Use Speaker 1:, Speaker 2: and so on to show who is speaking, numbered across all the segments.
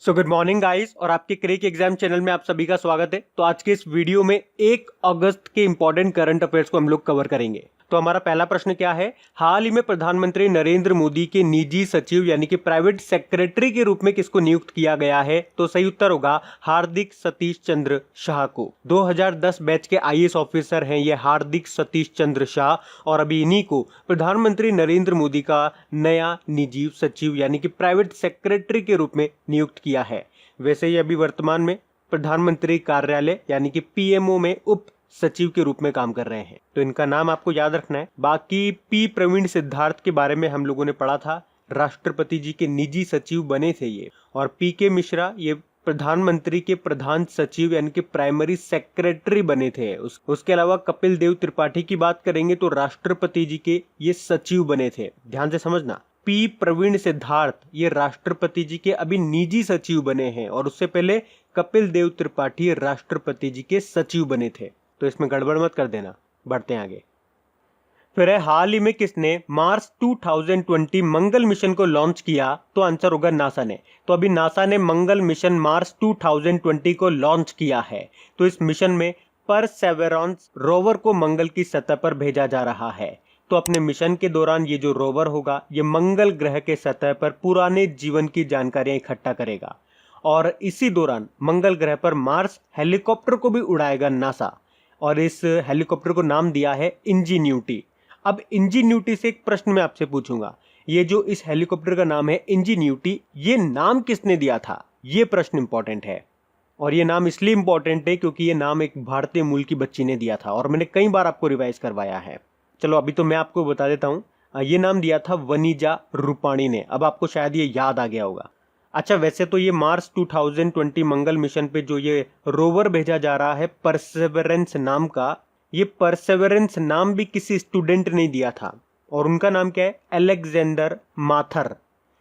Speaker 1: So good morning guys और आपके crack exam channel में आप सभी का स्वागत है। तो आज के इस वीडियो में 1 अगस्त के इंपॉर्टेंट करंट अफेयर्स को हम लोग कवर करेंगे। तो हमारा पहला प्रश्न क्या है, हाल ही में प्रधानमंत्री नरेंद्र मोदी के निजी सचिव यानी कि प्राइवेट सेक्रेटरी के रूप में किसको नियुक्त किया गया है? तो सही उत्तर होगा हार्दिक सतीश चंद्र शाह को। 2010 बैच के आईएएस ऑफिसर हैं ये हार्दिक सतीश चंद्र शाह और अभी इन्हीं को प्रधानमंत्री नरेंद्र मोदी का नया निजी सचिव यानी कि प्राइवेट सेक्रेटरी के रूप में नियुक्त किया है। वैसे ही अभी वर्तमान में प्रधानमंत्री कार्यालय यानी कि पीएमओ में उप सचिव के रूप में काम कर रहे हैं। तो इनका नाम आपको याद रखना है। बाकी पी प्रवीण सिद्धार्थ के बारे में हम लोगों ने पढ़ा था, राष्ट्रपति जी के निजी सचिव बने थे ये। और पी के मिश्रा ये प्रधानमंत्री के प्रधान सचिव यानी कि प्राइमरी सेक्रेटरी बने थे। उसके अलावा कपिल देव त्रिपाठी की बात करेंगे तो राष्ट्रपति जी के ये सचिव बने थे। ध्यान से समझना, पी प्रवीण सिद्धार्थ ये राष्ट्रपति जी के अभी निजी सचिव बने हैं और उससे पहले कपिल देव त्रिपाठी राष्ट्रपति जी के सचिव बने थे। तो इसमें गड़बड़ मत कर देना। बढ़ते हैं आगे। फिर है, हाल ही में किसने मार्स 2020 मंगल मिशन को लॉन्च किया? तो आंसर होगा नासा ने। तो अभी नासा ने मंगल मिशन मार्स 2020 को लॉन्च किया है। तो इस मिशन में परसेवरेंस रोवर को मंगल की सतह पर भेजा जा रहा है। तो अपने मिशन के दौरान ये जो रोवर होगा ये मंगल ग्रह के सतह पर पुराने जीवन की जानकारियां इकट्ठा करेगा और इसी दौरान मंगल ग्रह पर मार्स हेलीकॉप्टर को भी उड़ाएगा नासा और इस हेलीकॉप्टर को नाम दिया है इंजीन्यूटी। अब इंजीन्यूटी से एक प्रश्न मैं आपसे पूछूंगा, ये जो इस हेलीकॉप्टर का नाम है इंजीन्यूटी, ये नाम किसने दिया था? ये प्रश्न इंपॉर्टेंट है और ये नाम इसलिए इंपॉर्टेंट है क्योंकि ये नाम एक भारतीय मूल की बच्ची ने दिया था और मैंने कई बार आपको रिवाइज करवाया है। चलो अभी तो मैं आपको बता देता हूं। ये नाम दिया था वनीजा रूपाणी ने। अब आपको शायद ये याद आ गया होगा। अच्छा, वैसे तो ये मार्स 2020 मंगल मिशन पे जो ये रोवर भेजा जा रहा है परसेवरेंस नाम का, ये परसेवरेंस नाम भी किसी स्टूडेंट ने दिया था और उनका नाम क्या है? अलेक्जेंडर माथर।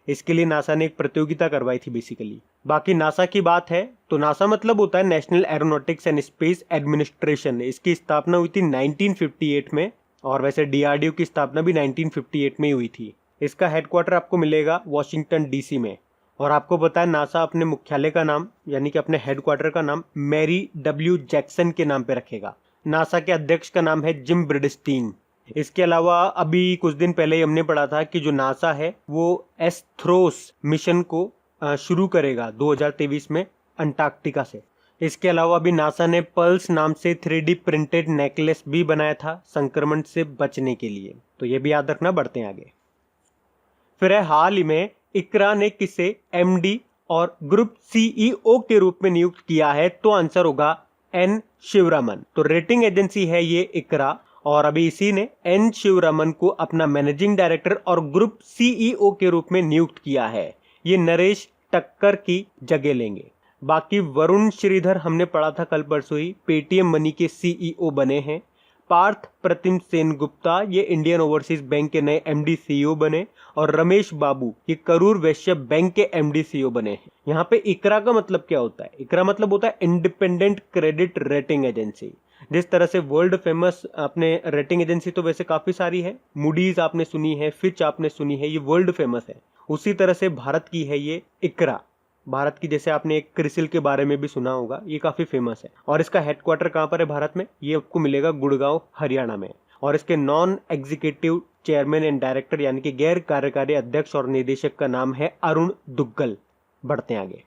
Speaker 1: इसके लिए नासा ने एक प्रतियोगिता करवाई थी बेसिकली। बाकी नासा की बात है तो नासा मतलब होता है national aeronautics and space administration. इसकी स्थापना हुई थी 1958 में और वैसे डीआरडीओ की स्थापना भी 1958 में ही हुई थी। इसका हेडक्वार्टर आपको मिलेगा वॉशिंगटन डीसी में। और आपको पता है नासा अपने मुख्यालय का नाम यानी कि अपने हेडक्वार्टर का नाम मैरी डब्ल्यू जैक्सन के नाम पे रखेगा। नासा के अध्यक्ष का नाम है जिम ब्रिडस्टीन। इसके अलावा अभी कुछ दिन पहले ही हमने पढ़ा था कि जो नासा है वो एस्थ्रोस मिशन को शुरू करेगा 2023 में अंटार्कटिका से। इसके अलावा अभी नासा ने पल्स नाम से 3D प्रिंटेड नेकलेस भी बनाया था संक्रमण से बचने के लिए। तो ये भी याद रखना। बढ़ते हैं आगे। फिर है, हाल ही में इकरा ने किसे एमडी और ग्रुप सीईओ के रूप में नियुक्त किया है? तो आंसर होगा एन शिवरामन। तो रेटिंग एजेंसी है ये इकरा और अभी इसी ने एन शिवरामन को अपना मैनेजिंग डायरेक्टर और ग्रुप सीईओ के रूप में नियुक्त किया है। ये नरेश टक्कर की जगह लेंगे। बाकी वरुण श्रीधर हमने पढ़ा था कल परसों ही, पेटीएम मनी के सीईओ बने हैं। पार्थ प्रतिम सेन गुप्ता ये इंडियन ओवरसीज बैंक के नए एमडी सीईओ बने और रमेश बाबू ये करूर वैश्य बैंक के एमडी सीईओ बने हैं। यहाँ पे इकरा का मतलब क्या होता है? इकरा मतलब होता है इंडिपेंडेंट क्रेडिट रेटिंग एजेंसी। जिस तरह से वर्ल्ड फेमस अपने रेटिंग एजेंसी तो वैसे काफी सारी है, मूडीज आपने सुनी है, फिच आपने सुनी है, ये वर्ल्ड फेमस है। उसी तरह से भारत की है ये इकरा। भारत की जैसे आपने एक क्रिसिल के बारे में भी सुना होगा, ये काफी फेमस है। और इसका हेडक्वार्टर कहाँ पर है भारत में? ये आपको मिलेगा गुड़गांव हरियाणा में। और इसके non executive chairman and director यानी कि गैर कार्यकारी अध्यक्ष और निदेशक का नाम है अरुण दुग्गल। बढ़ते हैं आगे।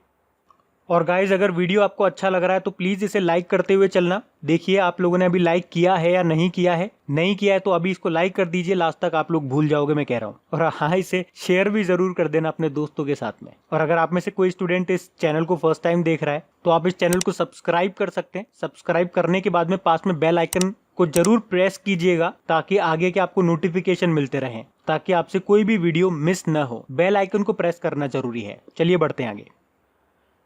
Speaker 1: और गाइज अगर वीडियो आपको अच्छा लग रहा है तो प्लीज इसे लाइक करते हुए चलना। देखिए आप लोगों ने अभी लाइक किया है या नहीं किया है। नहीं किया है तो अभी इसको लाइक कर दीजिए, लास्ट तक आप लोग भूल जाओगे मैं कह रहा हूँ। और हाँ, इसे शेयर भी जरूर कर देना अपने दोस्तों के साथ में। और अगर आप में से कोई स्टूडेंट इस चैनल को फर्स्ट टाइम देख रहा है तो आप इस चैनल को सब्सक्राइब कर सकते हैं। सब्सक्राइब करने के बाद में पास में बेल आइकन को जरूर प्रेस कीजिएगा ताकि आगे के आपको नोटिफिकेशन मिलते रहें, ताकि आपसे कोई भी वीडियो मिस न हो। बेल आइकन को प्रेस करना जरूरी है। चलिए बढ़ते हैं आगे।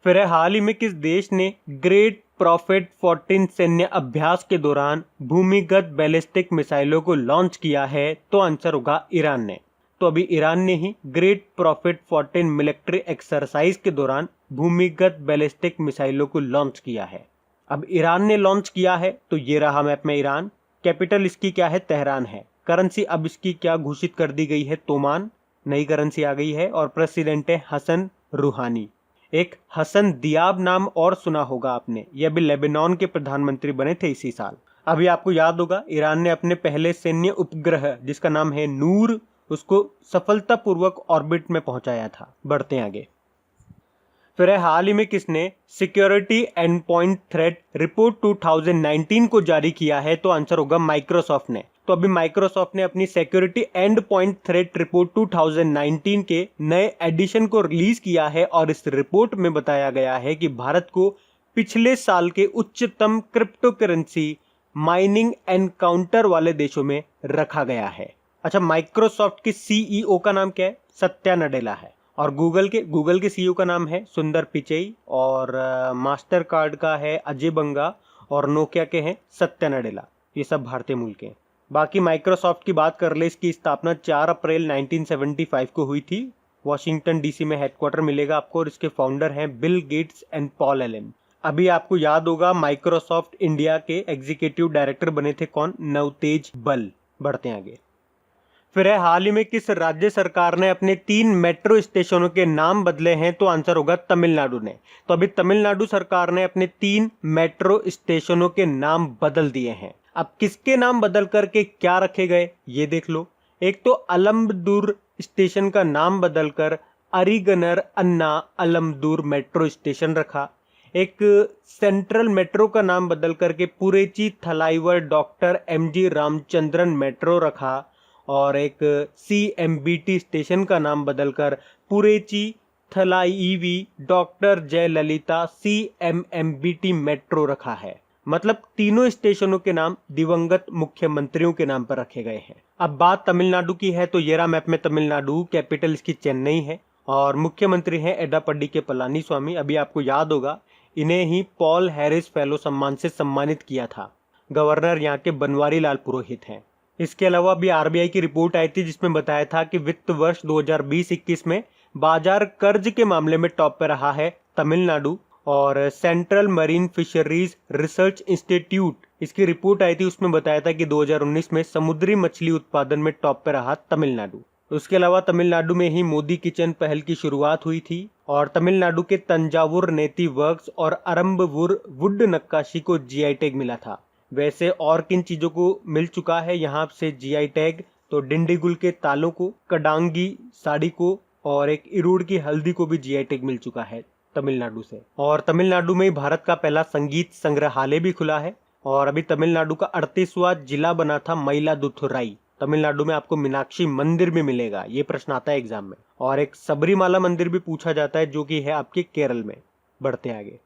Speaker 1: फिर है, हाल ही में किस देश ने ग्रेट प्रॉफिट 14 सैन्य अभ्यास के दौरान भूमिगत बैलिस्टिक मिसाइलों को लॉन्च किया है? तो आंसर होगा ईरान ने। तो अभी ईरान ने ही ग्रेट प्रॉफिट 14 मिलिट्री एक्सरसाइज के दौरान भूमिगत बैलिस्टिक मिसाइलों को लॉन्च किया है। अब ईरान ने लॉन्च किया है तो ये रहा मैप में ईरान। कैपिटल इसकी क्या है? तेहरान है। करेंसी अब इसकी क्या घोषित कर दी गई है? तोमान। नई करेंसी आ गई है और प्रेसिडेंट है हसन रूहानी। एक हसन दियाब नाम और सुना होगा आपने, ये अभी लेबनान के प्रधानमंत्री बने थे इसी साल। अभी आपको याद होगा ईरान ने अपने पहले सैन्य उपग्रह जिसका नाम है नूर, उसको सफलतापूर्वक ऑर्बिट में पहुंचाया था। बढ़ते हैं आगे। फिर है हाल ही में किसने security and point threat report 2019 को जारी किया है? तो आंसर होगा माइक्रोसॉफ्ट ने। तो अभी माइक्रोसॉफ्ट ने अपनी security and point threat report 2019 के नए एडिशन को रिलीज किया है और इस रिपोर्ट में बताया गया है कि भारत को पिछले साल के उच्चतम क्रिप्टो करेंसी माइनिंग एनकाउंटर वाले देशों में रखा गया है। अच्छा, माइक्रोसॉफ्ट के सीईओ का नाम क्या है? सत्या नडेला है। और गूगल के सीईओ का नाम है सुंदर पिचई, और मास्टर कार्ड का है अजय बंगा, और नोकिया के हैं सत्या नडेला। ये सब भारतीय मूल के हैं। बाकी माइक्रोसॉफ्ट की बात कर ले, इसकी स्थापना 4 अप्रैल 1975 को हुई थी। वॉशिंगटन डीसी में हेडक्वार्टर मिलेगा आपको, और इसके फाउंडर हैं Bill Gates and Paul Allen. अभी आपको याद होगा माइक्रोसॉफ्ट इंडिया के एग्जीक्यूटिव डायरेक्टर बने थे कौन? नवतेज बल। बढ़ते हैं आगे। फिर है हाल ही में किस राज्य सरकार ने अपने 3 मेट्रो स्टेशनों के नाम बदले हैं? तो आंसर होगा तमिलनाडु ने। तो अभी तमिलनाडु सरकार ने अपने 3 मेट्रो स्टेशनों के नाम बदल दिए हैं। अब किसके नाम बदल करके क्या रखे गए ये देख लो। एक तो अलमदूर स्टेशन का नाम बदलकर अरिगनर अन्ना अलमदूर मेट्रो स्टेशन रखा। एक सेंट्रल मेट्रो का नाम बदल करके पुरेची Thalaivar doctor MG Ramachandran metro रखा। और एक सीएमबीटी स्टेशन का नाम बदलकर पुरेची थलाईवी डॉक्टर जयललिता सीएमएमबीटी मेट्रो रखा है। मतलब तीनों स्टेशनों के नाम दिवंगत मुख्यमंत्रियों के नाम पर रखे गए हैं। अब बात तमिलनाडु की है तो ये रहा मैप में तमिलनाडु, कैपिटल इसकी चेन्नई है और मुख्यमंत्री हैं एडापड्डी के पलानीस्वामी। अभी आपको याद होगा इन्हें ही पॉल हैरिस फेलो सम्मान से सम्मानित किया था। गवर्नर यहाँ के बनवारी लाल पुरोहित हैं। इसके अलावा अभी आरबीआई की रिपोर्ट आई थी जिसमें बताया था कि वित्त वर्ष 2020-21 में बाजार कर्ज के मामले में टॉप पर रहा है तमिलनाडु। और central marine fisheries research institute इसकी रिपोर्ट आई थी, उसमें बताया था कि 2019 में समुद्री मछली उत्पादन में टॉप पर रहा तमिलनाडु। उसके अलावा तमिलनाडु में ही मोदी किचन पहल की शुरुआत हुई थी और तमिलनाडु के तंजावुर नेती वर्क्स और अरम्बवुर वुड नक्काशी को जीआई टैग मिला था। वैसे और किन चीजों को मिल चुका है यहाँ से जीआई टैग? तो डिंडीगुल के तालों को, कडांगी साड़ी को और एक इरुड़ की हल्दी को भी जीआई टैग मिल चुका है तमिलनाडु से। और तमिलनाडु में भारत का पहला संगीत संग्रहालय भी खुला है। और अभी तमिलनाडु का 38वां जिला बना था मयिलादुथुराई। तमिलनाडु में आपको मीनाक्षी मंदिर भी मिलेगा, ये प्रश्न आता है एग्जाम में। और एक सबरीमाला मंदिर भी पूछा जाता है जो कि है आपके केरल में। बढ़ते आगे।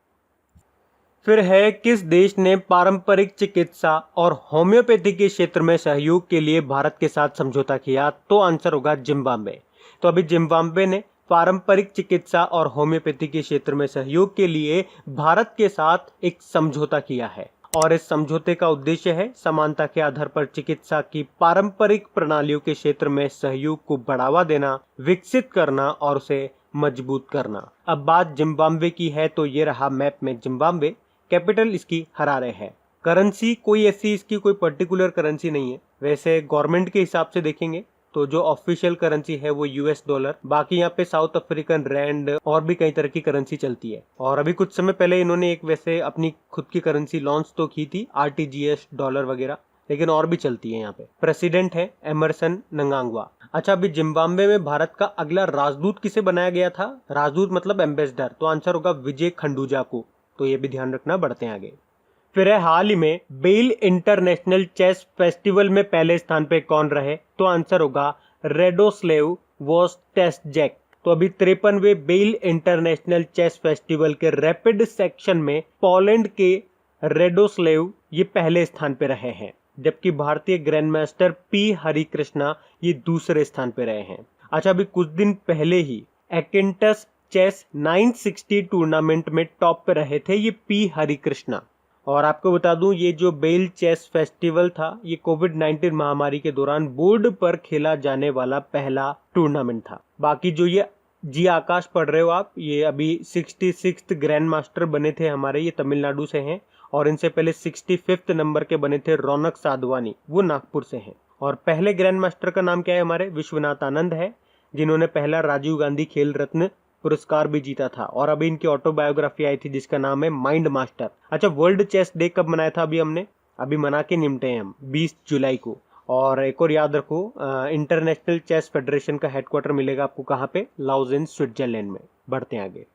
Speaker 1: फिर है किस देश ने पारंपरिक चिकित्सा और होम्योपैथी के क्षेत्र में सहयोग के लिए भारत के साथ समझौता किया? तो आंसर होगा जिम्बाब्वे। तो अभी जिम्बाब्वे ने पारंपरिक चिकित्सा और होम्योपैथी के क्षेत्र में सहयोग के लिए भारत के साथ एक समझौता किया है और इस समझौते का उद्देश्य है समानता के आधार पर चिकित्सा की पारंपरिक प्रणालियों के क्षेत्र में सहयोग को बढ़ावा देना, विकसित करना और उसे मजबूत करना। अब बात जिम्बाब्वे की है तो ये रहा मैप में जिम्बाब्वे। कैपिटल इसकी हरारे है। करेंसी कोई ऐसी इसकी कोई पर्टिकुलर करेंसी नहीं है। वैसे गवर्नमेंट के हिसाब से देखेंगे तो जो ऑफिशियल करेंसी है वो यूएस डॉलर, बाकी यहाँ पे साउथ अफ्रीकन रैंड और भी कई तरह की करेंसी चलती है। और अभी कुछ समय पहले इन्होंने एक वैसे अपनी खुद की करेंसी लॉन्च तो की थी, आरटीजीएस डॉलर वगैरह, लेकिन और भी चलती है यहाँ पे। प्रेसिडेंट है एमरसन नंगांगवा। अच्छा, अभी जिम्बाब्वे में भारत का अगला राजदूत किसे बनाया गया था? राजदूत मतलब एम्बेसडर, तो आंसर होगा विजय खंडूजा को, तो ये भी ध्यान रखना। बढ़ते हैं आगे। फिर है हाल ही में बेल इंटरनेशनल चेस फेस्टिवल में पहले स्थान पे कौन रहे? तो आंसर होगा रेडोस्लेव वोस्टेसजैक। तो अभी 53वें बेल इंटरनेशनल चेस फेस्टिवल के रैपिड सेक्शन में पोलैंड के रेडोस्लेव ये पहले स्थान पे रहे हैं, जबकि भारतीय ग्रैंड मास्टर पी हरिकृष्णा ये दूसरे स्थान पे रहे हैं। अच्छा, अभी कुछ दिन पहले ही एकेंटस चेस 960 टूर्नामेंट में टॉप पे रहे थे ये पी हरिकृष्णा। और आपको बता दूं ये जो बेल चेस फेस्टिवल था ये कोविड-19 महामारी के दौरान बोर्ड पर खेला जाने वाला पहला टूर्नामेंट था। बाकी जो ये जी आकाश पढ़ रहे हो आप, ये अभी 66th ग्रैंड मास्टर बने थे हमारे, ये तमिलनाडु से हैं। और इनसे पहले 65th नंबर के बने थे रौनक साधवानी, वो नागपुर से हैं। और पहले ग्रैंड मास्टर का नाम क्या है हमारे? विश्वनाथ आनंद है, जिन्होंने पहला राजीव गांधी खेल रत्न पुरस्कार भी जीता था। और अभी इनकी ऑटोबायोग्राफी आई थी जिसका नाम है माइंड मास्टर। अच्छा, वर्ल्ड चेस डे कब मनाया था? अभी मना के निपटे हैं हम 20 जुलाई को। और एक और याद रखो, इंटरनेशनल चेस फेडरेशन का हेडक्वार्टर मिलेगा आपको कहाँ पे? लाउजेन, स्विट्जरलैंड में। बढ़ते हैं आगे।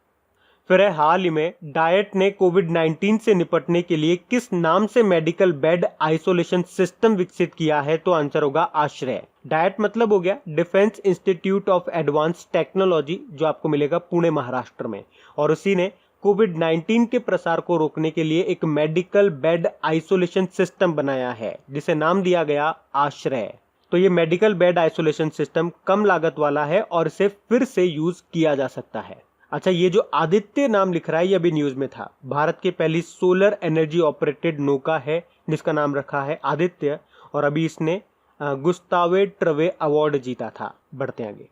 Speaker 1: फिर है, हाल ही में डाइट ने कोविड-19 से निपटने के लिए किस नाम से मेडिकल बेड आइसोलेशन सिस्टम विकसित किया है? तो आंसर होगा आश्रय। डाइट मतलब हो गया defence institute of advance technology, जो आपको मिलेगा पुणे, महाराष्ट्र में। और उसी ने कोविड-19 के प्रसार को रोकने के लिए एक मेडिकल बेड आइसोलेशन सिस्टम बनाया है जिसे नाम दिया गया आश्रय। तो ये मेडिकल बेड आइसोलेशन सिस्टम कम लागत वाला है और इसे फिर से यूज किया जा सकता है। अच्छा, ये जो आदित्य नाम लिख रहा है ये अभी न्यूज में था। भारत की पहली सोलर एनर्जी ऑपरेटेड नौका है जिसका नाम रखा है आदित्य, और अभी इसने गुस्तावे ट्रवे अवार्ड जीता था। बढ़ते हैं आगे।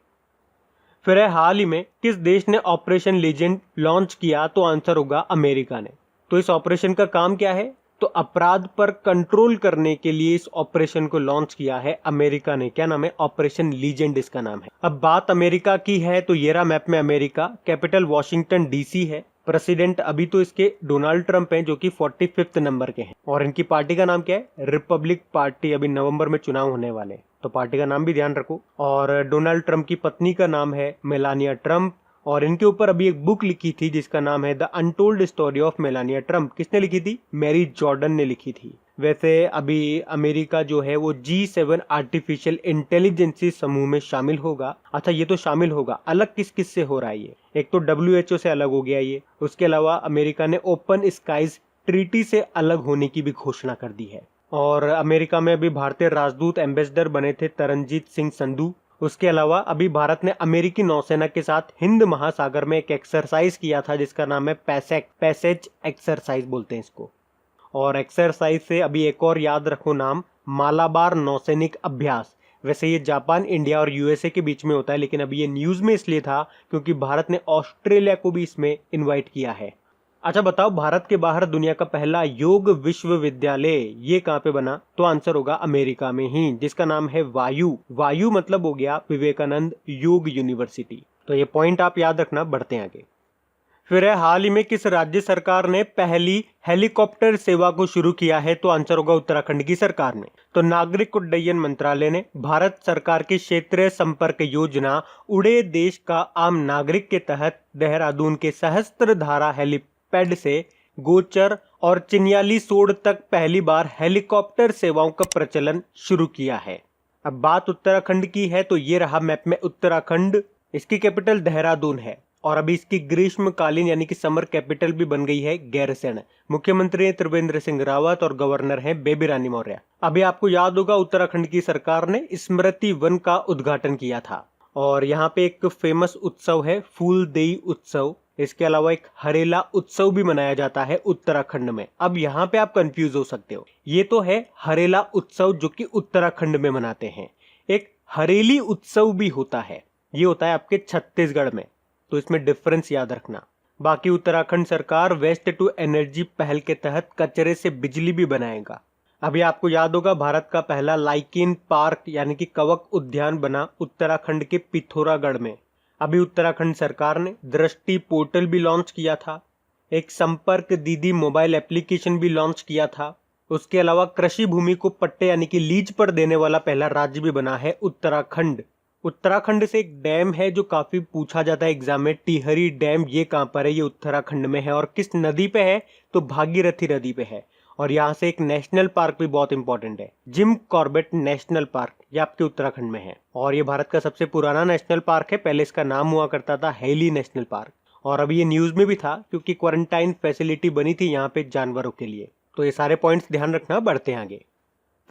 Speaker 1: फिर है, हाल ही में किस देश ने ऑपरेशन लीजेंड लॉन्च किया? तो आंसर होगा अमेरिका ने। तो इस ऑपरेशन का काम क्या है? तो अपराध पर कंट्रोल करने के लिए इस ऑपरेशन को लॉन्च किया है अमेरिका ने। क्या नाम है? ऑपरेशन लीजेंड इसका नाम है। अब बात अमेरिका की है तो ये रहा मैप में अमेरिका। कैपिटल वॉशिंगटन डीसी है। प्रेसिडेंट अभी तो इसके डोनाल्ड ट्रंप हैं जो कि 45वें नंबर के हैं। और इनकी पार्टी का नाम क्या है? Republic party. अभी नवंबर में चुनाव होने वाले, तो पार्टी का नाम भी ध्यान रखो। और डोनाल्ड ट्रंप की पत्नी का नाम है मेलानिया ट्रंप। और इनके ऊपर अभी एक बुक लिखी थी जिसका नाम है the untold story of Melania Trump. किसने लिखी थी? मैरी जॉर्डन ने लिखी थी। वैसे अभी अमेरिका जो है वो G7 आर्टिफिशियल इंटेलिजेंसी समूह में शामिल होगा। अच्छा, ये तो शामिल होगा, अलग किस किस से हो रहा है ये? एक तो WHO से अलग हो गया ये। उसके अलावा अमेरिका ने ओपन स्काईज ट्रीटी से अलग होने की भी घोषणा कर दी है। और अमेरिका में अभी भारतीय राजदूत एम्बेसडर बने थे तरनजीत सिंह संधू। उसके अलावा अभी भारत ने अमेरिकी नौसेना के साथ हिंद महासागर में एक एक्सरसाइज किया था जिसका नाम है पैसेज एक्सरसाइज बोलते हैं इसको। और एक्सरसाइज से अभी एक और याद रखो नाम, मालाबार नौसैनिक अभ्यास। वैसे ये जापान, इंडिया और USA के बीच में होता है, लेकिन अभी ये न्यूज में इसलिए था क्योंकि भारत ने ऑस्ट्रेलिया को भी इसमें इन्वाइट किया है। अच्छा बताओ, भारत के बाहर दुनिया का पहला योग विश्वविद्यालय ये कहाँ पे बना? तो आंसर होगा अमेरिका में ही, जिसका नाम है वायु। वायु मतलब हो गया विवेकानंद योग यूनिवर्सिटी। तो ये पॉइंट आप याद रखना। बढ़ते हैं आगे। फिर है, हाल ही में किस राज्य सरकार ने पहली हेलीकॉप्टर सेवा को शुरू किया है? तो आंसर होगा उत्तराखंड की सरकार ने। तो नागरिक उड्डयन मंत्रालय ने भारत सरकार की क्षेत्रीय संपर्क योजना उड़े देश का आम नागरिक के तहत देहरादून के सहस्त्रधारा हेलीपैड से गोचर और चिन्यालीसोड़ तक पहली बार हेलीकॉप्टर सेवाओं का प्रचलन शुरू किया है। अब बात उत्तराखंड की है तो ये रहा मैप में उत्तराखंड। इसकी कैपिटल देहरादून है और अभी इसकी ग्रीष्मकालीन यानी कि समर कैपिटल भी बन गई है गैरसैंण। मुख्यमंत्री हैं त्रिवेंद्र सिंह रावत और गवर्नर हैं बेबी रानी मौर्य। अभी आपको याद होगा उत्तराखंड की सरकार ने स्मृति वन का उद्घाटन किया था और यहाँ पे एक फेमस उत्सव है फूलदेई उत्सव। इसके अलावा एक हरेला उत्सव भी मनाया जाता है उत्तराखंड में। अब यहाँ पे आप कंफ्यूज हो सकते हो, ये तो है हरेला उत्सव जो कि उत्तराखंड में मनाते हैं, एक हरेली उत्सव भी होता है, ये होता है आपके छत्तीसगढ़ में, तो इसमें डिफरेंस याद रखना। बाकी उत्तराखंड सरकार वेस्ट टू एनर्जी पहल के तहत कचरे से बिजली भी बनाएगा। अभी आपको याद होगा भारत का पहला लाइकेन पार्क यानी कि कवक उद्यान बना उत्तराखंड के पिथौरागढ़ में। अभी उत्तराखंड सरकार ने दृष्टि पोर्टल भी लॉन्च किया था, एक संपर्क दीदी मोबाइल एप्लीकेशन भी लॉन्च किया था। उसके अलावा कृषि भूमि को पट्टे यानी कि लीज पर देने वाला पहला राज्य भी बना है उत्तराखंड। उत्तराखंड से एक डैम है जो काफी पूछा जाता है एग्जाम में, टिहरी डैम, ये कहां पर है? ये उत्तराखंड में है। और किस नदी पे है? तो भागीरथी नदी पे है। और यहाँ से एक नेशनल पार्क भी बहुत इंपॉर्टेंट है, जिम कॉर्बेट नेशनल पार्क, ये आपके उत्तराखंड में है। और ये भारत का सबसे पुराना नेशनल पार्क है, पहले इसका नाम हुआ करता था हेली नेशनल पार्क। और अभी ये न्यूज में भी था क्योंकि क्वारंटाइन फैसिलिटी बनी थी यहाँ पे जानवरों के लिए। तो ये सारे पॉइंट्स ध्यान रखना। बढ़ते हैं आगे।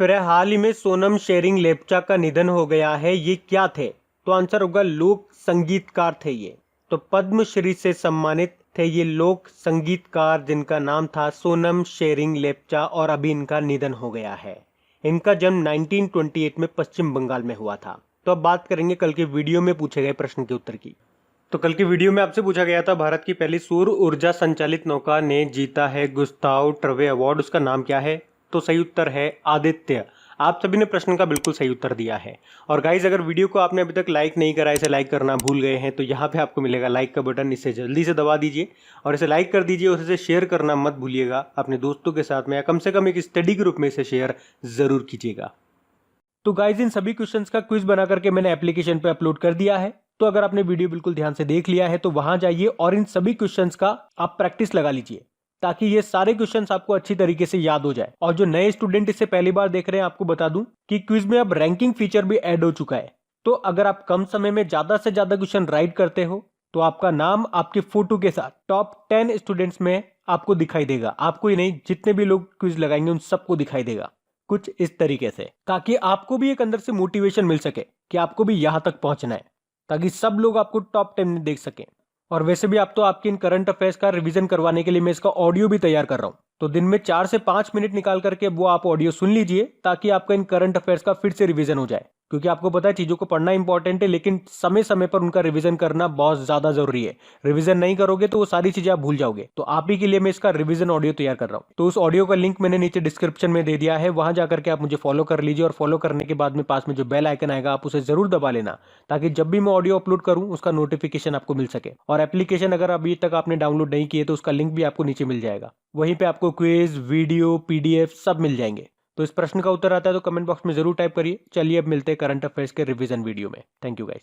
Speaker 1: फिर हाल ही में सोनम शेरिंग लेप्चा का निधन हो गया है, ये क्या थे? तो आंसर होगा लोक संगीतकार थे ये। तो पद्मश्री से सम्मानित थे ये लोक संगीतकार जिनका नाम था सोनम शेरिंग लेप्चा और अभी इनका निधन हो गया है। इनका जन्म 1928 में पश्चिम बंगाल में हुआ था। तो अब बात करेंगे कल के वीडियो में पूछे गए प्रश्न के उत्तर की। तो कल की वीडियो में आपसे पूछा गया था भारत की पहली सौर ऊर्जा संचालित नौका ने जीता है गुस्ताव ट्रवे अवार्ड, उसका नाम क्या है? तो सही उत्तर है आदित्य। आप सभी ने प्रश्न का बिल्कुल सही उत्तर दिया है। और गाइज अगर वीडियो को आपने अभी तक लाइक नहीं करा, इसे लाइक करना भूल गए हैं तो यहाँ पे आपको मिलेगा लाइक का बटन, इसे जल्दी से दबा दीजिए और इसे लाइक कर दीजिए और इसे शेयर करना मत भूलिएगा अपने दोस्तों के साथ में, या कम से कम एक स्टडी ग्रुप में इसे शेयर जरूर कीजिएगा। तो गाइज इन सभी क्वेश्चंस का क्विज बना करके मैंने एप्लीकेशन पे अपलोड कर दिया है। तो अगर आपने वीडियो बिल्कुल ध्यान से देख लिया है तो वहां जाइए और इन सभी क्वेश्चंस का आप प्रैक्टिस लगा लीजिए, ताकि ये सारे क्वेश्चंस आपको अच्छी तरीके से याद हो जाए। और जो नए स्टूडेंट इसे पहली बार देख रहे हैं, आपको बता दूं कि क्विज में अब रैंकिंग फीचर भी ऐड हो चुका है। तो अगर आप कम समय में ज्यादा से ज्यादा क्वेश्चन राइट करते हो तो आपका नाम आपके फोटो के साथ टॉप 10 स्टूडेंट्स में आपको दिखाई देगा। आपको ही नहीं, जितने भी लोग क्विज लगाएंगे उन सबको दिखाई देगा कुछ इस तरीके से, ताकि आपको भी एक अंदर से मोटिवेशन मिल सके कि आपको भी यहां तक पहुंचना है, ताकि सब लोग आपको टॉप 10 में देख सकें। और वैसे भी आप तो आपके इन करंट अफेयर्स का रिवीजन करवाने के लिए मैं इसका ऑडियो भी तैयार कर रहा हूं। तो दिन में 4 से 5 मिनट निकाल करके वो आप ऑडियो सुन लीजिए, ताकि आपका इन करंट अफेयर्स का फिर से रिवीजन हो जाए। क्योंकि आपको पता है चीजों को पढ़ना इंपॉर्टेंट है, लेकिन समय समय पर उनका रिवीजन करना बहुत ज्यादा जरूरी है। रिवीजन नहीं करोगे तो वो सारी चीजें आप भूल जाओगे। तो आप ही के लिए मैं इसका रिवीजन ऑडियो तैयार कर रहा हूँ। तो उस ऑडियो का लिंक मैंने नीचे डिस्क्रिप्शन में दे दिया है, वहां जाकर के आप मुझे फॉलो कर लीजिए। और फॉलो करने के बाद में पास में जो बेल आइकन आएगा आप उसे जरूर दबा लेना, ताकि जब भी मैं ऑडियो अपलोड करूं उसका नोटिफिकेशन आपको मिल सके। और एप्लीकेशन अगर अभी तक आपने डाउनलोड नहीं किए तो उसका लिंक भी आपको नीचे मिल जाएगा। वहीं पे आपको क्विज, वीडियो, पीडीएफ सब मिल जाएंगे। तो इस प्रश्न का उत्तर आता है तो कमेंट बॉक्स में जरूर टाइप करिए। चलिए अब मिलते हैं करंट अफेयर्स के रिवीजन वीडियो में। Thank you guys.